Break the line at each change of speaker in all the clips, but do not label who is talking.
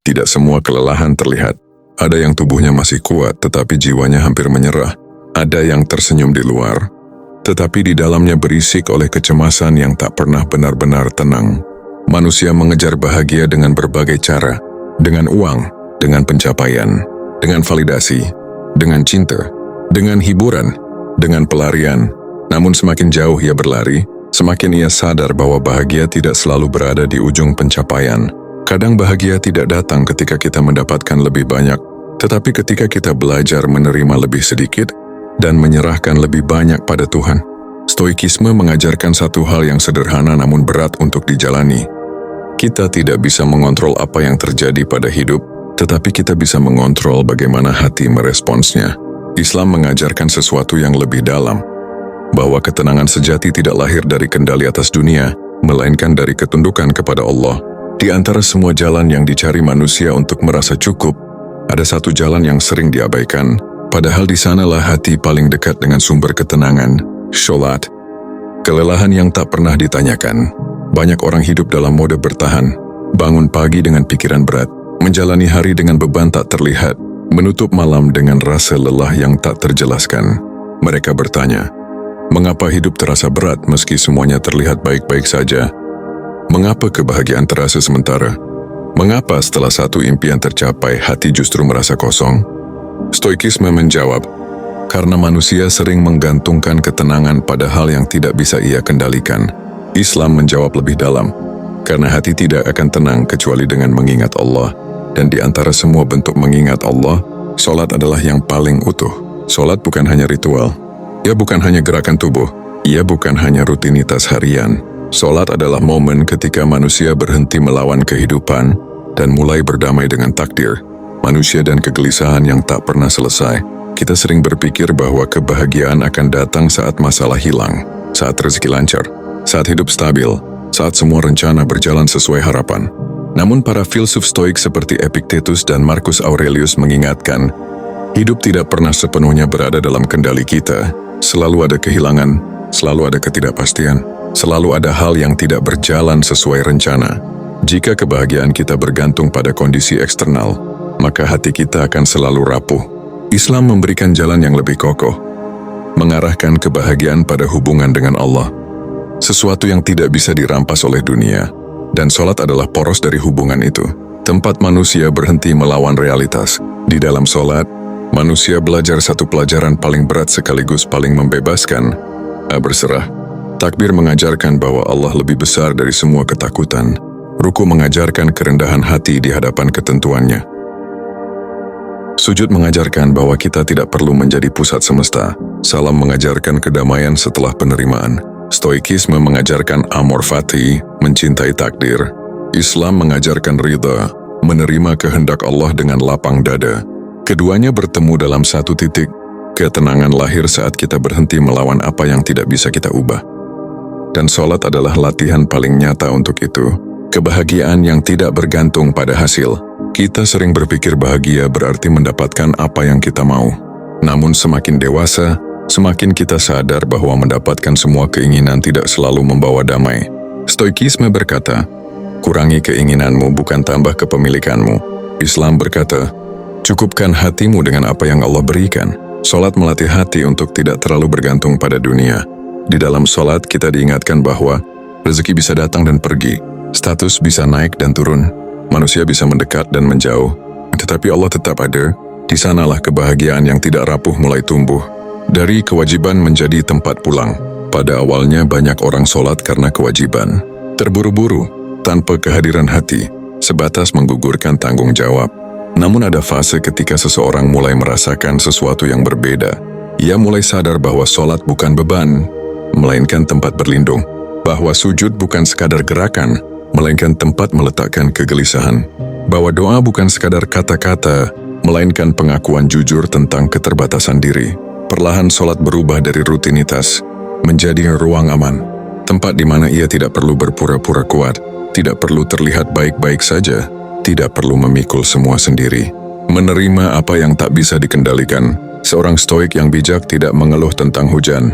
Tidak semua kelelahan terlihat. Ada yang tubuhnya masih kuat tetapi jiwanya hampir menyerah. Ada yang tersenyum di luar, tetapi di dalamnya berisik oleh kecemasan yang tak pernah benar-benar tenang. Manusia mengejar bahagia dengan berbagai cara, dengan uang, dengan pencapaian, dengan validasi, dengan cinta, dengan hiburan, dengan pelarian. Namun semakin jauh ia berlari, semakin ia sadar bahwa bahagia tidak selalu berada di ujung pencapaian. Kadang bahagia tidak datang ketika kita mendapatkan lebih banyak, tetapi ketika kita belajar menerima lebih sedikit dan menyerahkan lebih banyak pada Tuhan. Stoikisme mengajarkan satu hal yang sederhana namun berat untuk dijalani. Kita tidak bisa mengontrol apa yang terjadi pada hidup, tetapi kita bisa mengontrol bagaimana hati meresponsnya. Islam mengajarkan sesuatu yang lebih dalam, bahwa ketenangan sejati tidak lahir dari kendali atas dunia, melainkan dari ketundukan kepada Allah. Di antara semua jalan yang dicari manusia untuk merasa cukup, ada satu jalan yang sering diabaikan, padahal di sanalah hati paling dekat dengan sumber ketenangan, sholat. Kelelahan yang tak pernah ditanyakan. Banyak orang hidup dalam mode bertahan, bangun pagi dengan pikiran berat, menjalani hari dengan beban tak terlihat, menutup malam dengan rasa lelah yang tak terjelaskan. Mereka bertanya, mengapa hidup terasa berat meski semuanya terlihat baik-baik saja? Mengapa kebahagiaan terasa sementara? Mengapa setelah satu impian tercapai, hati justru merasa kosong? Stoikisme menjawab, karena manusia sering menggantungkan ketenangan pada hal yang tidak bisa ia kendalikan. Islam menjawab lebih dalam, karena hati tidak akan tenang kecuali dengan mengingat Allah. Dan di antara semua bentuk mengingat Allah, sholat adalah yang paling utuh. Sholat bukan hanya ritual, ia bukan hanya gerakan tubuh, ia bukan hanya rutinitas harian. Sholat adalah momen ketika manusia berhenti melawan kehidupan dan mulai berdamai dengan takdir, manusia dan kegelisahan yang tak pernah selesai. Kita sering berpikir bahwa kebahagiaan akan datang saat masalah hilang, saat rezeki lancar, saat hidup stabil, saat semua rencana berjalan sesuai harapan. Namun para filsuf stoik seperti Epictetus dan Marcus Aurelius mengingatkan, hidup tidak pernah sepenuhnya berada dalam kendali kita. Selalu ada kehilangan, selalu ada ketidakpastian, selalu ada hal yang tidak berjalan sesuai rencana. Jika kebahagiaan kita bergantung pada kondisi eksternal, maka hati kita akan selalu rapuh. Islam memberikan jalan yang lebih kokoh, mengarahkan kebahagiaan pada hubungan dengan Allah, sesuatu yang tidak bisa dirampas oleh dunia, dan sholat adalah poros dari hubungan itu. Tempat manusia berhenti melawan realitas. Di dalam sholat, manusia belajar satu pelajaran paling berat sekaligus paling membebaskan, berserah. Takbir mengajarkan bahwa Allah lebih besar dari semua ketakutan. Ruku mengajarkan kerendahan hati di hadapan ketentuannya. Sujud mengajarkan bahwa kita tidak perlu menjadi pusat semesta. Salam mengajarkan kedamaian setelah penerimaan. Stoikisme mengajarkan amor fati, mencintai takdir. Islam mengajarkan ridha, menerima kehendak Allah dengan lapang dada. Keduanya bertemu dalam satu titik. Ketenangan lahir saat kita berhenti melawan apa yang tidak bisa kita ubah. Dan sholat adalah latihan paling nyata untuk itu. Kebahagiaan yang tidak bergantung pada hasil. Kita sering berpikir bahagia berarti mendapatkan apa yang kita mau. Namun semakin dewasa, semakin kita sadar bahwa mendapatkan semua keinginan tidak selalu membawa damai. Stoikisme berkata, kurangi keinginanmu bukan tambah kepemilikanmu. Islam berkata, cukupkan hatimu dengan apa yang Allah berikan. Sholat melatih hati untuk tidak terlalu bergantung pada dunia. Di dalam sholat kita diingatkan bahwa rezeki bisa datang dan pergi, status bisa naik dan turun, manusia bisa mendekat dan menjauh, tetapi Allah tetap ada. Di sanalah kebahagiaan yang tidak rapuh mulai tumbuh. Dari kewajiban menjadi tempat pulang. Pada awalnya banyak orang sholat karena kewajiban, terburu-buru, tanpa kehadiran hati, sebatas menggugurkan tanggung jawab. Namun ada fase ketika seseorang mulai merasakan sesuatu yang berbeda. Ia mulai sadar bahwa sholat bukan beban, melainkan tempat berlindung, bahwa sujud bukan sekadar gerakan, melainkan tempat meletakkan kegelisahan, bahwa doa bukan sekadar kata-kata, melainkan pengakuan jujur tentang keterbatasan diri. Perlahan sholat berubah dari rutinitas menjadi ruang aman, tempat di mana ia tidak perlu berpura-pura kuat, tidak perlu terlihat baik-baik saja, tidak perlu memikul semua sendiri. Menerima apa yang tak bisa dikendalikan. Seorang stoik yang bijak tidak mengeluh tentang hujan.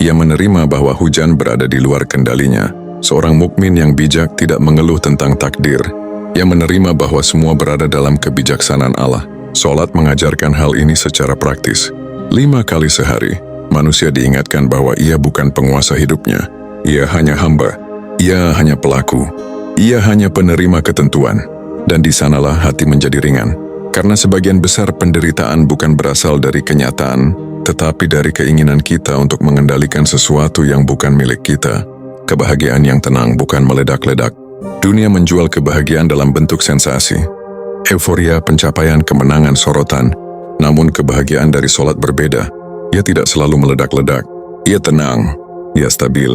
Ia menerima bahwa hujan berada di luar kendalinya. Seorang mukmin yang bijak tidak mengeluh tentang takdir. Ia menerima bahwa semua berada dalam kebijaksanaan Allah. Solat mengajarkan hal ini secara praktis. 5 kali sehari, manusia diingatkan bahwa ia bukan penguasa hidupnya. Ia hanya hamba. Ia hanya pelaku. Ia hanya penerima ketentuan. Dan di sanalah hati menjadi ringan. Karena sebagian besar penderitaan bukan berasal dari kenyataan, tetapi dari keinginan kita untuk mengendalikan sesuatu yang bukan milik kita. Kebahagiaan yang tenang bukan meledak-ledak. Dunia menjual kebahagiaan dalam bentuk sensasi. Euforia pencapaian kemenangan sorotan. Namun kebahagiaan dari solat berbeda. Ia tidak selalu meledak-ledak. Ia tenang. Ia stabil.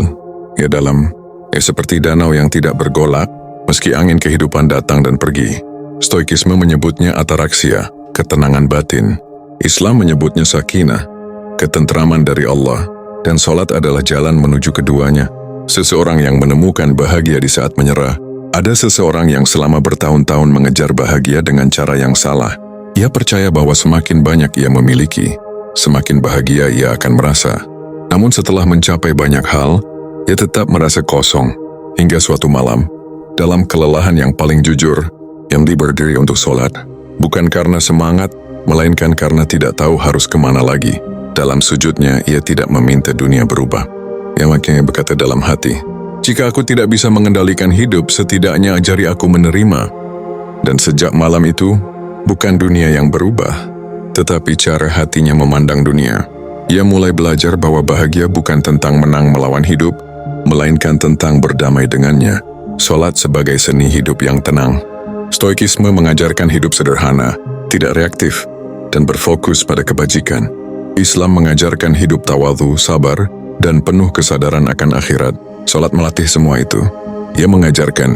Ia dalam. Ia seperti danau yang tidak bergolak, meski angin kehidupan datang dan pergi. Stoikisme menyebutnya ataraksia, ketenangan batin. Islam menyebutnya sakinah, ketentraman dari Allah. Dan solat adalah jalan menuju keduanya. Seseorang yang menemukan bahagia di saat menyerah. Ada seseorang yang selama bertahun-tahun mengejar bahagia dengan cara yang salah. Ia percaya bahwa semakin banyak ia memiliki, semakin bahagia ia akan merasa. Namun setelah mencapai banyak hal, ia tetap merasa kosong. Hingga suatu malam, dalam kelelahan yang paling jujur, ia berdiri untuk solat. Bukan karena semangat, melainkan karena tidak tahu harus kemana lagi. Dalam sujudnya, ia tidak meminta dunia berubah. Ia makanya berkata dalam hati, "Jika aku tidak bisa mengendalikan hidup, setidaknya ajari aku menerima." Dan sejak malam itu, bukan dunia yang berubah, tetapi cara hatinya memandang dunia. Ia mulai belajar bahwa bahagia bukan tentang menang melawan hidup, melainkan tentang berdamai dengannya. Solat sebagai seni hidup yang tenang. Stoikisme mengajarkan hidup sederhana, tidak reaktif, dan berfokus pada kebajikan. Islam mengajarkan hidup tawadhu, sabar, dan penuh kesadaran akan akhirat. Solat melatih semua itu. Ia mengajarkan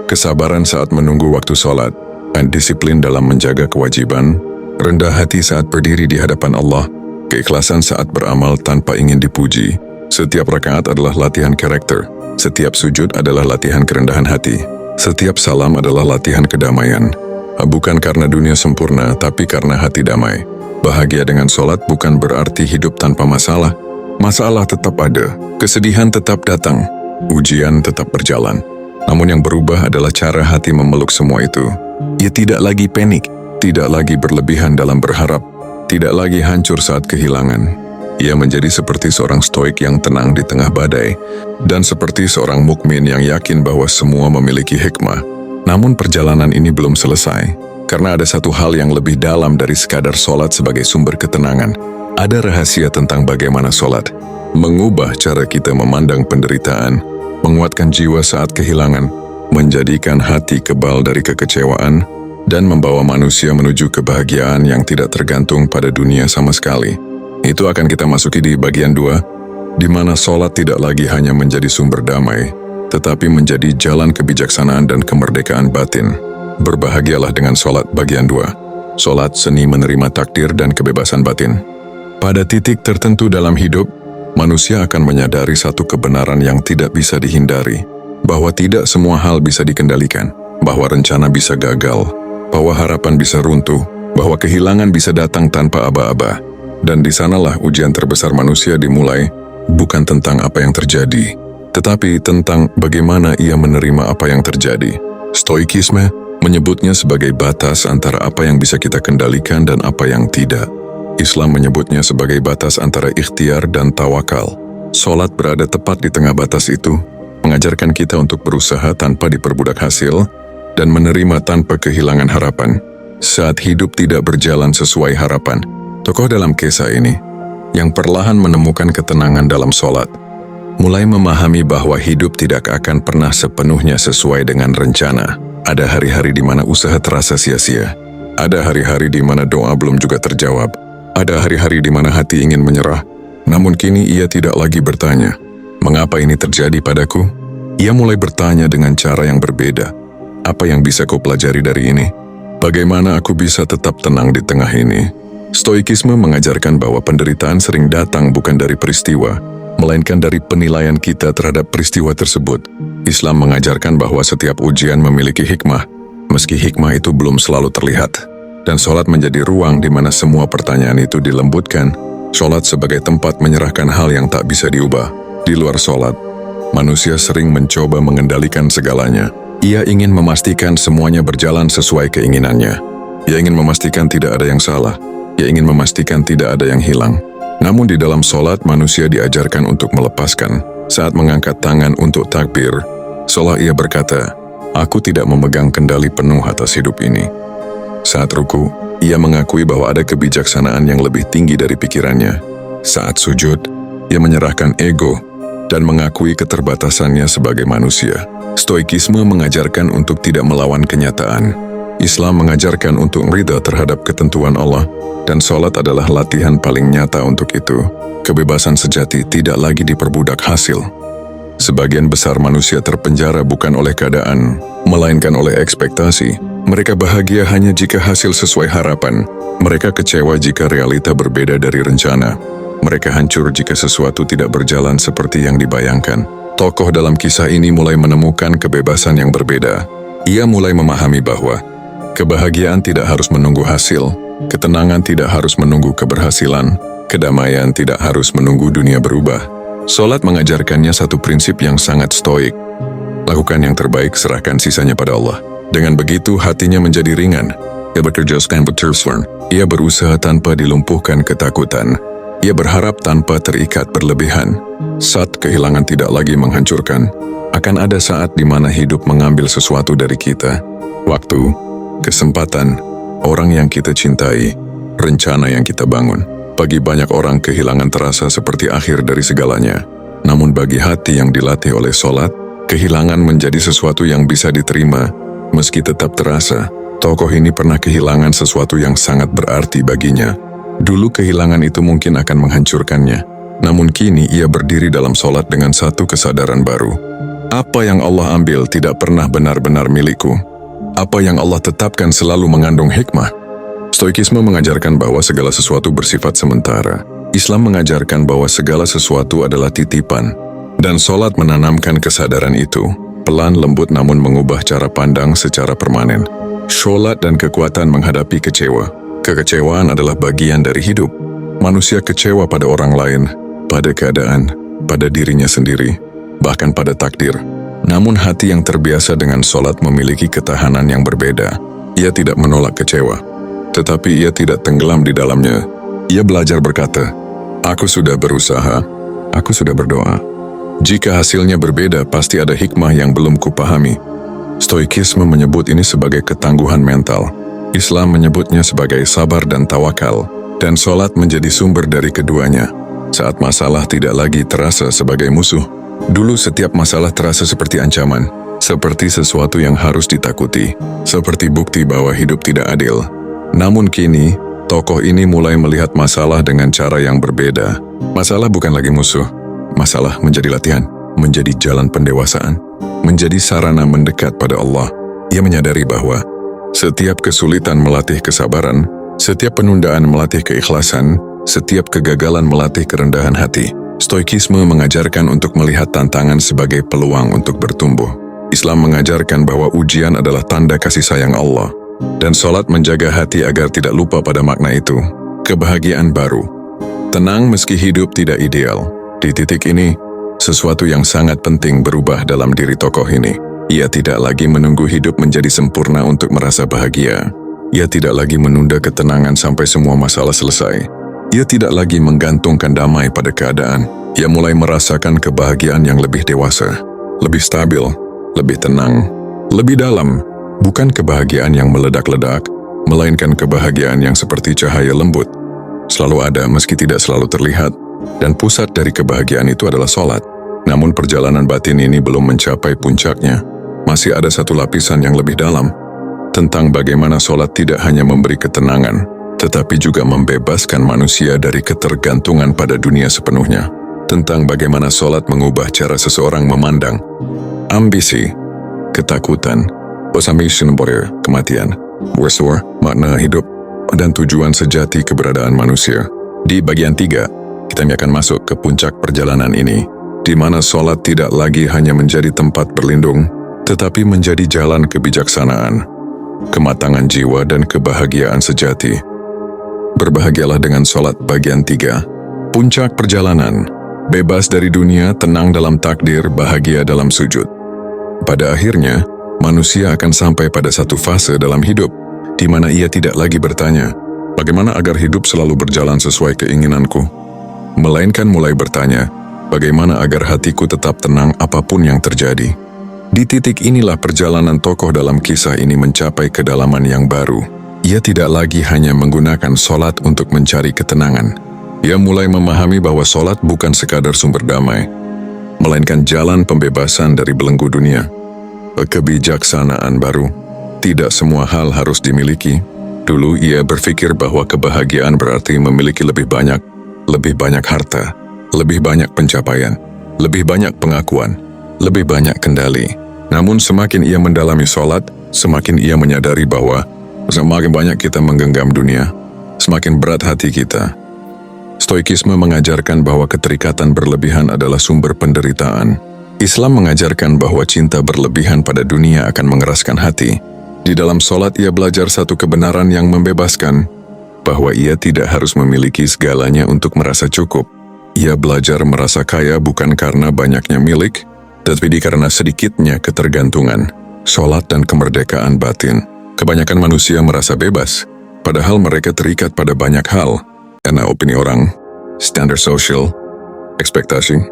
kesabaran saat menunggu waktu solat, dan disiplin dalam menjaga kewajiban, rendah hati saat berdiri di hadapan Allah, keikhlasan saat beramal tanpa ingin dipuji. Setiap rakaat adalah latihan karakter, setiap sujud adalah latihan kerendahan hati, setiap salam adalah latihan kedamaian. Bukan karena dunia sempurna, tapi karena hati damai. Bahagia dengan solat bukan berarti hidup tanpa masalah. Masalah tetap ada, kesedihan tetap datang, ujian tetap berjalan. Namun yang berubah adalah cara hati memeluk semua itu. Ia tidak lagi panik, tidak lagi berlebihan dalam berharap, tidak lagi hancur saat kehilangan. Ia menjadi seperti seorang stoik yang tenang di tengah badai, dan seperti seorang mukmin yang yakin bahwa semua memiliki hikmah. Namun perjalanan ini belum selesai, karena ada satu hal yang lebih dalam dari sekadar solat sebagai sumber ketenangan. Ada rahasia tentang bagaimana solat mengubah cara kita memandang penderitaan, menguatkan jiwa saat kehilangan, menjadikan hati kebal dari kekecewaan, dan membawa manusia menuju kebahagiaan yang tidak tergantung pada dunia sama sekali. Itu akan kita masuki di bagian 2, di mana solat tidak lagi hanya menjadi sumber damai, tetapi menjadi jalan kebijaksanaan dan kemerdekaan batin. Berbahagialah dengan solat bagian 2. Solat seni menerima takdir dan kebebasan batin. Pada titik tertentu dalam hidup, manusia akan menyadari satu kebenaran yang tidak bisa dihindari, bahwa tidak semua hal bisa dikendalikan, bahwa rencana bisa gagal, bahwa harapan bisa runtuh, bahwa kehilangan bisa datang tanpa aba-aba. Dan di sanalah ujian terbesar manusia dimulai, bukan tentang apa yang terjadi, tetapi tentang bagaimana ia menerima apa yang terjadi. Stoikisme menyebutnya sebagai batas antara apa yang bisa kita kendalikan dan apa yang tidak. Islam menyebutnya sebagai batas antara ikhtiar dan tawakal. Solat berada tepat di tengah batas itu, mengajarkan kita untuk berusaha tanpa diperbudak hasil, dan menerima tanpa kehilangan harapan. Saat hidup tidak berjalan sesuai harapan, tokoh dalam kisah ini, yang perlahan menemukan ketenangan dalam solat, mulai memahami bahwa hidup tidak akan pernah sepenuhnya sesuai dengan rencana. Ada hari-hari di mana usaha terasa sia-sia. Ada hari-hari di mana doa belum juga terjawab. Ada hari-hari di mana hati ingin menyerah. Namun kini ia tidak lagi bertanya, "Mengapa ini terjadi padaku?" Ia mulai bertanya dengan cara yang berbeda. "Apa yang bisa kau pelajari dari ini? Bagaimana aku bisa tetap tenang di tengah ini?" Stoikisme mengajarkan bahwa penderitaan sering datang bukan dari peristiwa, melainkan dari penilaian kita terhadap peristiwa tersebut. Islam mengajarkan bahwa setiap ujian memiliki hikmah, meski hikmah itu belum selalu terlihat. Dan solat menjadi ruang di mana semua pertanyaan itu dilembutkan. Solat sebagai tempat menyerahkan hal yang tak bisa diubah. Di luar solat, manusia sering mencoba mengendalikan segalanya. Ia ingin memastikan semuanya berjalan sesuai keinginannya. Ia ingin memastikan tidak ada yang salah. Ia ingin memastikan tidak ada yang hilang. Namun di dalam sholat manusia diajarkan untuk melepaskan. Saat mengangkat tangan untuk takbir, seolah ia berkata, "Aku tidak memegang kendali penuh atas hidup ini." Saat ruku, ia mengakui bahwa ada kebijaksanaan yang lebih tinggi dari pikirannya. Saat sujud, ia menyerahkan ego dan mengakui keterbatasannya sebagai manusia. Stoikisme mengajarkan untuk tidak melawan kenyataan. Islam mengajarkan untuk ridha terhadap ketentuan Allah, dan sholat adalah latihan paling nyata untuk itu. Kebebasan sejati tidak lagi diperbudak hasil. Sebagian besar manusia terpenjara bukan oleh keadaan, melainkan oleh ekspektasi. Mereka bahagia hanya jika hasil sesuai harapan. Mereka kecewa jika realita berbeda dari rencana. Mereka hancur jika sesuatu tidak berjalan seperti yang dibayangkan. Tokoh dalam kisah ini mulai menemukan kebebasan yang berbeda. Ia mulai memahami bahwa kebahagiaan tidak harus menunggu hasil, ketenangan tidak harus menunggu keberhasilan, kedamaian tidak harus menunggu dunia berubah. Sholat mengajarkannya satu prinsip yang sangat stoik. Lakukan yang terbaik, serahkan sisanya pada Allah. Dengan begitu hatinya menjadi ringan. Ia bekerja tanpa tersusun. Ia berusaha tanpa dilumpuhkan ketakutan. Ia berharap tanpa terikat berlebihan. Saat kehilangan tidak lagi menghancurkan, akan ada saat di mana hidup mengambil sesuatu dari kita. Waktu, kesempatan, orang yang kita cintai, rencana yang kita bangun. Bagi banyak orang kehilangan terasa seperti akhir dari segalanya. Namun bagi hati yang dilatih oleh sholat, kehilangan menjadi sesuatu yang bisa diterima, meski tetap terasa. Tokoh ini pernah kehilangan sesuatu yang sangat berarti baginya. Dulu kehilangan itu mungkin akan menghancurkannya. Namun kini ia berdiri dalam sholat dengan satu kesadaran baru. Apa yang Allah ambil tidak pernah benar-benar milikku. Apa yang Allah tetapkan selalu mengandung hikmah. Stoikisme mengajarkan bahwa segala sesuatu bersifat sementara. Islam mengajarkan bahwa segala sesuatu adalah titipan. Dan sholat menanamkan kesadaran itu. Pelan lembut namun mengubah cara pandang secara permanen. Sholat dan kekuatan menghadapi kecewa. Kekecewaan adalah bagian dari hidup. Manusia kecewa pada orang lain, pada keadaan, pada dirinya sendiri, bahkan pada takdir. Namun hati yang terbiasa dengan sholat memiliki ketahanan yang berbeda. Ia tidak menolak kecewa, tetapi ia tidak tenggelam di dalamnya. Ia belajar berkata, "Aku sudah berusaha, aku sudah berdoa. Jika hasilnya berbeda, pasti ada hikmah yang belum kupahami." Stoikisme menyebut ini sebagai ketangguhan mental. Islam menyebutnya sebagai sabar dan tawakal, dan sholat menjadi sumber dari keduanya. Saat masalah tidak lagi terasa sebagai musuh. Dulu setiap masalah terasa seperti ancaman, seperti sesuatu yang harus ditakuti, seperti bukti bahwa hidup tidak adil. Namun kini, tokoh ini mulai melihat masalah dengan cara yang berbeda. Masalah bukan lagi musuh, masalah menjadi latihan, menjadi jalan pendewasaan, menjadi sarana mendekat pada Allah. Ia menyadari bahwa setiap kesulitan melatih kesabaran, setiap penundaan melatih keikhlasan, setiap kegagalan melatih kerendahan hati. Stoikisme mengajarkan untuk melihat tantangan sebagai peluang untuk bertumbuh. Islam mengajarkan bahwa ujian adalah tanda kasih sayang Allah, dan sholat menjaga hati agar tidak lupa pada makna itu. Kebahagiaan baru. Tenang meski hidup tidak ideal. Di titik ini, sesuatu yang sangat penting berubah dalam diri tokoh ini. Ia tidak lagi menunggu hidup menjadi sempurna untuk merasa bahagia. Ia tidak lagi menunda ketenangan sampai semua masalah selesai. Ia tidak lagi menggantungkan damai pada keadaan. Ia mulai merasakan kebahagiaan yang lebih dewasa, lebih stabil, lebih tenang, lebih dalam. Bukan kebahagiaan yang meledak-ledak, melainkan kebahagiaan yang seperti cahaya lembut. Selalu ada meski tidak selalu terlihat, dan pusat dari kebahagiaan itu adalah sholat. Namun perjalanan batin ini belum mencapai puncaknya. Masih ada satu lapisan yang lebih dalam, tentang bagaimana sholat tidak hanya memberi ketenangan, tetapi juga membebaskan manusia dari ketergantungan pada dunia sepenuhnya. Tentang bagaimana sholat mengubah cara seseorang memandang ambisi, ketakutan, assumption border, kematian, wersur, makna hidup, dan tujuan sejati keberadaan manusia. Di bagian 3, kita akan masuk ke puncak perjalanan ini, di mana sholat tidak lagi hanya menjadi tempat berlindung, tetapi menjadi jalan kebijaksanaan, kematangan jiwa dan kebahagiaan sejati. Berbahagialah dengan sholat bagian 3. Puncak perjalanan, bebas dari dunia, tenang dalam takdir, bahagia dalam sujud. Pada akhirnya, Manusia akan sampai pada satu fase dalam hidup di mana ia tidak lagi bertanya, bagaimana agar hidup selalu berjalan sesuai keinginanku? Melainkan mulai bertanya, bagaimana agar hatiku tetap tenang apapun yang terjadi? Di titik inilah perjalanan tokoh dalam kisah ini mencapai kedalaman yang baru. Ia tidak lagi hanya menggunakan solat untuk mencari ketenangan. Ia mulai memahami bahwa solat bukan sekadar sumber damai, melainkan jalan pembebasan dari belenggu dunia. Kebijaksanaan baru. Tidak semua hal harus dimiliki. Dulu ia berpikir bahwa kebahagiaan berarti memiliki lebih banyak harta, lebih banyak pencapaian, lebih banyak pengakuan, lebih banyak kendali. Namun semakin ia mendalami solat, semakin ia menyadari bahwa semakin banyak kita menggenggam dunia, semakin berat hati kita. Stoikisme mengajarkan bahwa keterikatan berlebihan adalah sumber penderitaan. Islam mengajarkan bahwa cinta berlebihan pada dunia akan mengeraskan hati. Di dalam solat ia belajar satu kebenaran yang membebaskan, bahwa ia tidak harus memiliki segalanya untuk merasa cukup. Ia belajar merasa kaya bukan karena banyaknya milik, tetapi karena sedikitnya ketergantungan, solat dan kemerdekaan batin. Kebanyakan manusia merasa bebas, padahal mereka terikat pada banyak hal. Karena opini orang, standar sosial, ekspektasi.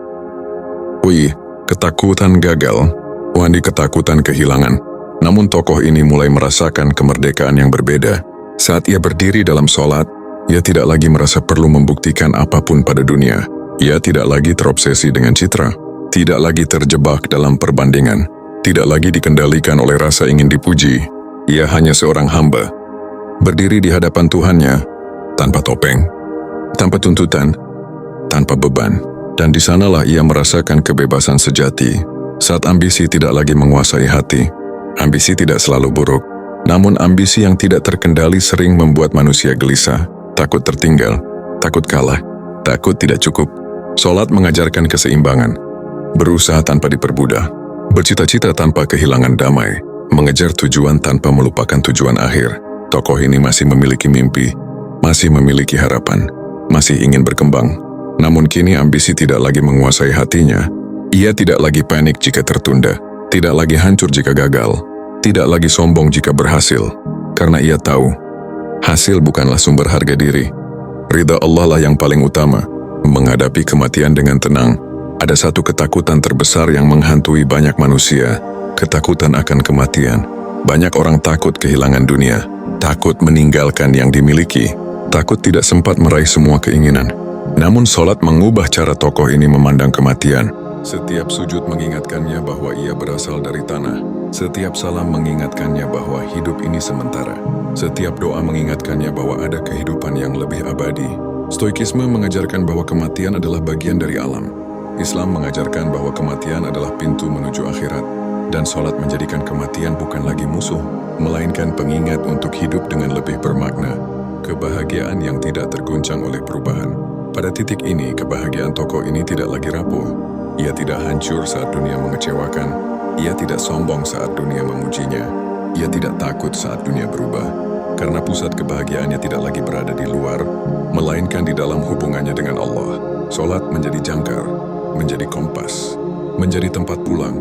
Ketakutan gagal, ketakutan kehilangan. Namun tokoh ini mulai merasakan kemerdekaan yang berbeda. Saat ia berdiri dalam solat, ia tidak lagi merasa perlu membuktikan apapun pada dunia. Ia tidak lagi terobsesi dengan citra, tidak lagi terjebak dalam perbandingan, tidak lagi dikendalikan oleh rasa ingin dipuji. Ia hanya seorang hamba, berdiri di hadapan Tuhannya, tanpa topeng, tanpa tuntutan, tanpa beban. Dan di sanalah ia merasakan kebebasan sejati, saat ambisi tidak lagi menguasai hati. Ambisi tidak selalu buruk, namun ambisi yang tidak terkendali sering membuat manusia gelisah, takut tertinggal, takut kalah, takut tidak cukup. Solat mengajarkan keseimbangan, berusaha tanpa diperbudah, bercita-cita tanpa kehilangan damai, mengejar tujuan tanpa melupakan tujuan akhir. Tokoh ini masih memiliki mimpi, masih memiliki harapan, masih ingin berkembang. Namun kini ambisi tidak lagi menguasai hatinya. Ia tidak lagi panik jika tertunda, tidak lagi hancur jika gagal, tidak lagi sombong jika berhasil, karena ia tahu, hasil bukanlah sumber harga diri. Ridha Allah lah yang paling utama. Menghadapi kematian dengan tenang, ada satu ketakutan terbesar yang menghantui banyak manusia, ketakutan akan kematian. Banyak orang takut kehilangan dunia, takut meninggalkan yang dimiliki, takut tidak sempat meraih semua keinginan. Namun solat mengubah cara tokoh ini memandang kematian. Setiap sujud mengingatkannya bahwa ia berasal dari tanah. Setiap salam mengingatkannya bahwa hidup ini sementara. Setiap doa mengingatkannya bahwa ada kehidupan yang lebih abadi. Stoikisme mengajarkan bahwa kematian adalah bagian dari alam. Islam mengajarkan bahwa kematian adalah pintu menuju akhirat. Dan solat menjadikan kematian bukan lagi musuh, melainkan pengingat untuk hidup dengan lebih bermakna. Kebahagiaan yang tidak terguncang oleh perubahan. Pada titik ini, kebahagiaan tokoh ini tidak lagi rapuh. Ia tidak hancur saat dunia mengecewakan. Ia tidak sombong saat dunia memujinya. Ia tidak takut saat dunia berubah. Karena pusat kebahagiaannya tidak lagi berada di luar, melainkan di dalam hubungannya dengan Allah. Solat menjadi jangkar, menjadi kompas, menjadi tempat pulang.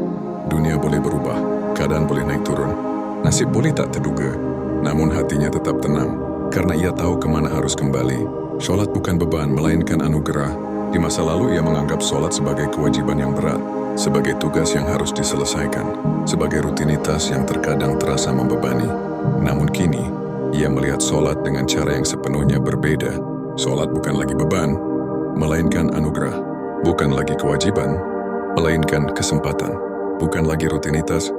Dunia boleh berubah, keadaan boleh naik turun, nasib boleh tak terduga. Namun hatinya tetap tenang, karena ia tahu kemana harus kembali. Solat bukan beban, melainkan anugerah. Di masa lalu ia menganggap solat sebagai kewajiban yang berat, sebagai tugas yang harus diselesaikan, sebagai rutinitas yang terkadang terasa membebani. Namun kini, ia melihat solat dengan cara yang sepenuhnya berbeda. Solat bukan lagi beban, melainkan anugerah. Bukan lagi kewajiban, melainkan kesempatan. Bukan lagi rutinitas,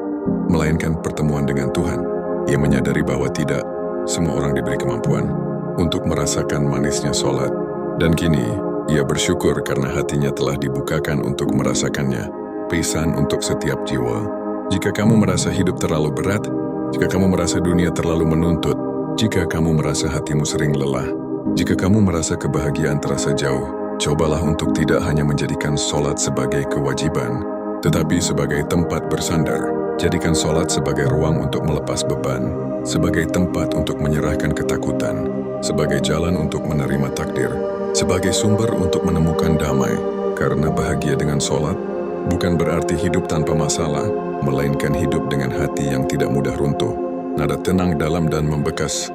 melainkan pertemuan dengan Tuhan. Ia menyadari bahwa tidak semua orang diberi kemampuan untuk merasakan manisnya solat. Dan kini, ia bersyukur karena hatinya telah dibukakan untuk merasakannya. Pesan untuk setiap jiwa. Jika kamu merasa hidup terlalu berat, jika kamu merasa dunia terlalu menuntut, jika kamu merasa hatimu sering lelah, jika kamu merasa kebahagiaan terasa jauh, cobalah untuk tidak hanya menjadikan solat sebagai kewajiban, tetapi sebagai tempat bersandar. Jadikan solat sebagai ruang untuk melepas beban, sebagai tempat untuk menyerahkan ketakutan, sebagai jalan untuk menerima takdir, sebagai sumber untuk menemukan damai. Karena bahagia dengan solat bukan berarti hidup tanpa masalah, melainkan hidup dengan hati yang tidak mudah runtuh, nada tenang dalam dan membekas.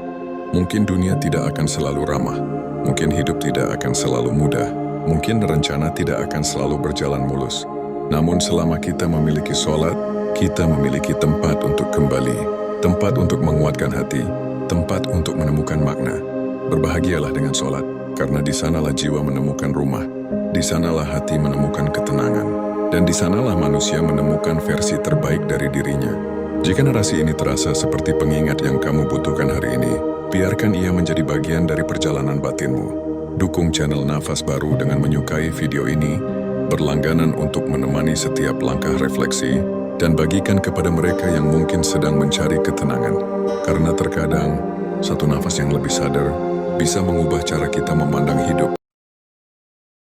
Mungkin dunia tidak akan selalu ramah, mungkin hidup tidak akan selalu mudah, mungkin rencana tidak akan selalu berjalan mulus. Namun selama kita memiliki sholat, kita memiliki tempat untuk kembali, tempat untuk menguatkan hati, tempat untuk menemukan makna. Berbahagialah dengan sholat, karena di sanalah jiwa menemukan rumah, di sanalah hati menemukan ketenangan, dan di sanalah manusia menemukan versi terbaik dari dirinya. Jika narasi ini terasa seperti pengingat yang kamu butuhkan hari ini, biarkan ia menjadi bagian dari perjalanan batinmu. Dukung channel Nafas Baru dengan menyukai video ini, berlangganan untuk menemani setiap langkah refleksi, dan bagikan kepada mereka yang mungkin sedang mencari ketenangan. Karena terkadang, satu nafas yang lebih sadar bisa mengubah cara kita memandang hidup